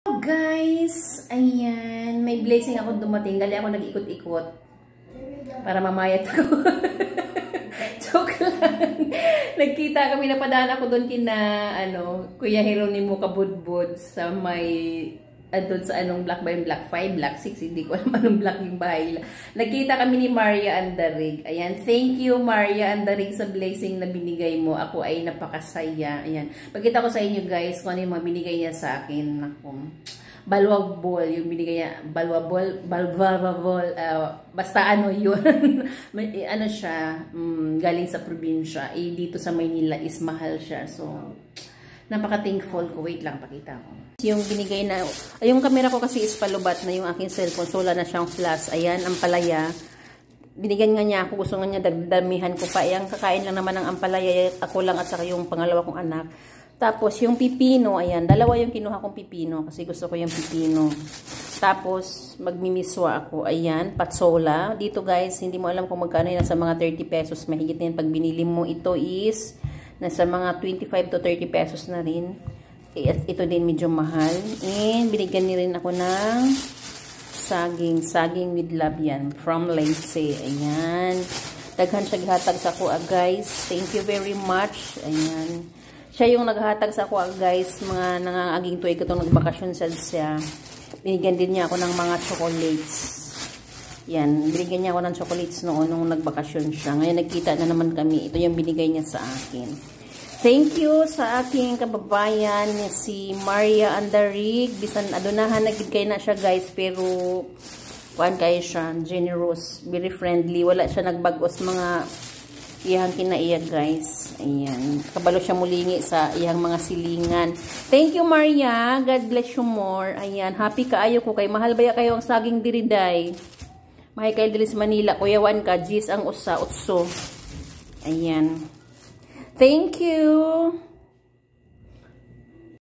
Hello guys! Ayan, may blessing ako dumating. Gali ako nag-ikot-ikot para mamayat ko. Joke lang. Nagkita kami, napadaan ako doon kina Kuya Jeronimo Kabudbud sa may doon sa block ba yung block 5, block 6, hindi ko alam anong block yung bahay. Nagkita kami ni Maria Andarig. Ayan, thank you Maria Andarig sa blessing na binigay mo. Ako ay napakasaya. Ayan, pagkita ko sa inyo guys kung ano yung mga binigay niya sa akin. Ako, balwag ball yung binigay niya. Balwa ball, basta ano yun. Ano siya, galing sa probinsya. Dito sa Maynila is mahal siya. So, napaka-thankful ko. Wait lang, pakita ko. Yung binigay na, yung camera ko kasi is palubat na yung aking cellphone. So, wala na siyang flash. Ayan, ampalaya. Binigyan nga niya ako. Gusto nga niya dagdamihan ko pa. Ayan, kakain lang naman ng ampalaya. Ako lang at saka yung pangalawa kong anak. Tapos, yung pipino. Ayan, dalawa yung kinuha kong pipino. Kasi gusto ko yung pipino. Tapos, magmimiswa ako. Ayan, patsola. Dito guys, hindi mo alam kung magkano yan. Sa mga 30 pesos. Mahigit na yan. Pag binili mo, ito is nasa mga 25 to 30 pesos na rin. Ito din medyo mahal. And binigyan ni rin ako ng saging with love yan. From Lacey. Ayan. Daghan siya gihatag sa kuha guys. Thank you very much. Ayan. Siya yung naghatag sa kuha guys. Mga nangangaging tuwig itong nagbakasyon siya. Binigyan din niya ako ng mga chocolates. Yan. Binigyan niya ako ng chocolates noon nung nagbakasyon siya. Ngayon nagkita na naman kami. Ito yung binigay niya sa akin. Thank you sa aking kababayan si Maria Andarig. Bisan adunahan nagid kay na siya guys, pero kuan kay siya, generous, very friendly. Wala siya nagbagos mga iyang kinaiya guys. Ayan. Kabalo siya mulingi sa iyang mga silingan. Thank you Maria. God bless you more. Ayan. Happy kaayo ko kay mahal baya kayo ang saging diriday. Mahay kay diri sa Manila. Kuyawan ka, Gis ang utso. Ayan. Thank you.